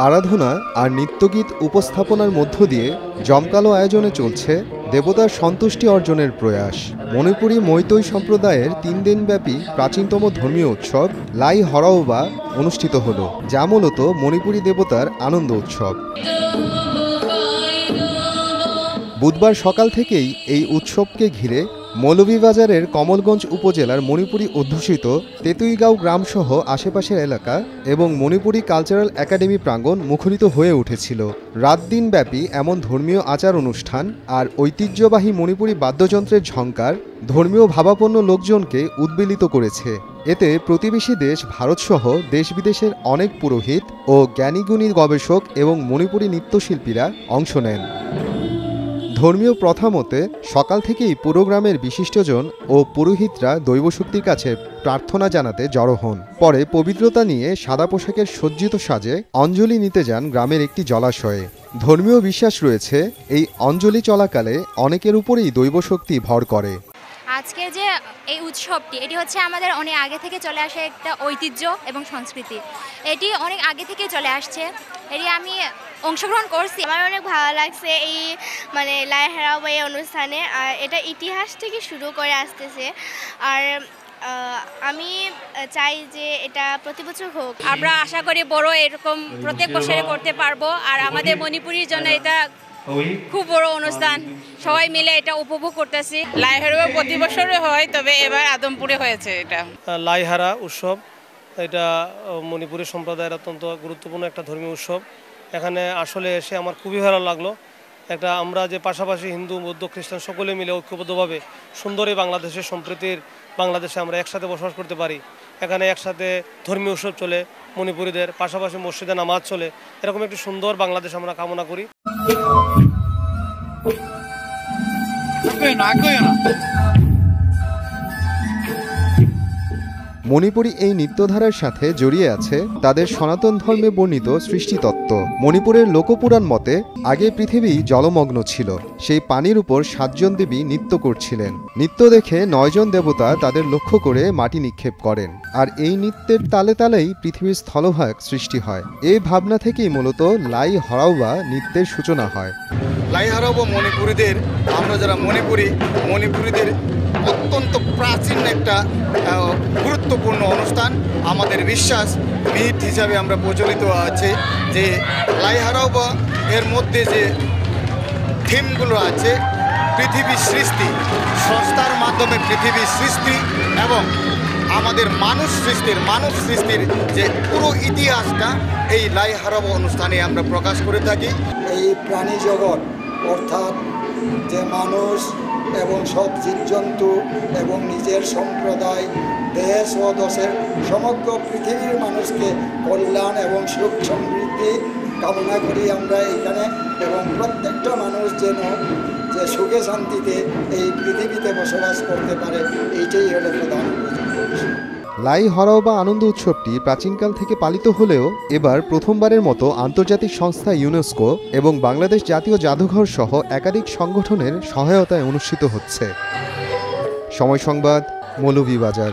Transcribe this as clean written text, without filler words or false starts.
আরাধনা আর নৃত্যগীত উপস্থাপনার মধ্য দিয়ে জমকালো আয়োজনে চলছে দেবতার সন্তুষ্টি অর্জনের প্রয়াস। মণিপুরী মৈতৈ সম্প্রদায়ের 3 দিনব্যাপী প্রাচীনতম ধর্মীয় উৎসব লাই হরাওবা অনুষ্ঠিত হলো, যা মূলত মণিপুরী দেবতার আনন্দ উৎসব। বুধবার সকাল থেকেই এই উৎসবকে ঘিরে মৌলভীবাজারের কমলগঞ্জ উপজেলার মণিপুরী অধ্যুষিত তেতুইগাঁও গ্রামসহ আশেপাশের এলাকা এবং মণিপুরী কালচারাল একাডেমি প্রাঙ্গণ মুখরিত হয়ে উঠেছিল। রাত দিনব্যাপী এমন ধর্মীয় আচার অনুষ্ঠান আর ঐতিহ্যবাহী মণিপুরী বাদ্যযন্ত্রের ঝংকার ধর্মীয় ভাবাপন্ন লোকজনকে উদ্বেলিত করেছে। এতে প্রতিবেশী দেশ ভারতসহ দেশ বিদেশের অনেক পুরোহিত ও জ্ঞানীগুণী গবেষক এবং মণিপুরী নৃত্যশিল্পীরা অংশ নেন। ধর্মীয় প্রথা মতে সকাল থেকেই পুরো গ্রামের বিশিষ্টজন ও পুরোহিতরা দৈবশক্তির কাছে প্রার্থনা জানাতে জড়ো হন। পরে পবিত্রতা নিয়ে সাদা পোশাকের সজ্জিত সাজে অঞ্জলি নিতে যান গ্রামের একটি জলাশয়ে। ধর্মীয় বিশ্বাস রয়েছে এই অঞ্জলি চলাকালে অনেকের উপরেই দৈবশক্তি ভর করে। আজকে যে এই উৎসবটি, এটি হচ্ছে আমাদের অনেক আগে থেকে চলে আসা একটা ঐতিহ্য এবং সংস্কৃতি। এটি অনেক আগে থেকে চলে আসছে, এটি আমি অংশগ্রহণ করছি। আমার অনেক ভালো লাগছে এই লাই হরাওবা এই অনুষ্ঠানে। আর এটা ইতিহাস থেকে শুরু করে আসতেছে, আর আমি চাই যে এটা প্রতি বছর হোক। আমরা আশা করি বড় এরকম প্রত্যেক বছরে করতে পারবো। আর আমাদের মণিপুরের জন্য এটা খুব বড় অনুষ্ঠান, সবাই মিলে এটা উপভোগ করতেছি। লাইহারা প্রতি বছরই হয়, তবে এবার আদমপুরে হয়েছে। এটা লাইহারা উৎসব, এটা মণিপুরী সম্প্রদায়ের অত্যন্ত গুরুত্বপূর্ণ একটা ধর্মীয় উৎসব। এখানে আসলে এসে আমার খুবই ভালো লাগলো। একটা আমরা যে পাশাপাশি হিন্দু বৌদ্ধ খ্রিস্টান সকলে মিলে ঐক্যবদ্ধভাবে সুন্দর এই বাংলাদেশের সম্প্রীতির বাংলাদেশে আমরা একসাথে বসবাস করতে পারি। এখানে একসাথে ধর্মীয় উৎসব চলে, মণিপুরীদের পাশাপাশি মসজিদে নামাজ চলে। এরকম একটি সুন্দর বাংলাদেশ আমরা কামনা করি। মণিপুরী এই নৃত্যধারার সাথে জড়িয়ে আছে তাদের সনাতন ধর্মে বর্ণিত সৃষ্টিতত্ত্ব। মণিপুরের লোকপুরাণ মতে আগে পৃথিবী জলমগ্ন ছিল, সেই পানির উপর 7 জন দেবী নৃত্য করছিলেন। নৃত্য দেখে 9 জন দেবতা তাদের লক্ষ্য করে মাটি নিক্ষেপ করেন, আর এই নৃত্যের তালে তালেই পৃথিবীর স্থলভাগ সৃষ্টি হয়। এই ভাবনা থেকেই মূলত লাই হরাওবা নৃত্যের সূচনা হয়। লাই হরাওবা মণিপুরীদের, আমরা যারা মণিপুরীদের অত্যন্ত প্রাচীন একটা গুরুত্বপূর্ণ অনুষ্ঠান। আমাদের বিশ্বাস মিথ হিসাবে আমরা প্রচলিত আছে যে লাই হরাওবা এর মধ্যে যে থিমগুলো আছে, পৃথিবীর সৃষ্টি, সংস্থার মাধ্যমে পৃথিবীর সৃষ্টি এবং আমাদের মানুষ সৃষ্টির যে পুরো ইতিহাসটা এই লাই হরাওবা অনুষ্ঠানে আমরা প্রকাশ করে থাকি। এই প্রাণী জগৎ অর্থাৎ যে মানুষ এবং সব জীবজন্তু এবং নিজের সম্প্রদায়, দেশ ও দেশের সমগ্র পৃথিবীর মানুষকে কল্যাণ এবং সুখ সমৃদ্ধি কামনা করি আমরা এখানে, এবং প্রত্যেকটা মানুষ যেন যে সুখে শান্তিতে এই পৃথিবীতে বসবাস করতে পারে, এইটাই হলো প্রধান উদ্দেশ্য। লাই হরাওবা আনন্দ উৎসবটি প্রাচীনকাল থেকে পালিত হলেও এবার প্রথমবারের মতো আন্তর্জাতিক সংস্থা ইউনেস্কো এবং বাংলাদেশ জাতীয় জাদুঘর সহ একাধিক সংগঠনের সহায়তায় অনুষ্ঠিত হচ্ছে। সময় সংবাদ, মৌলভীবাজার।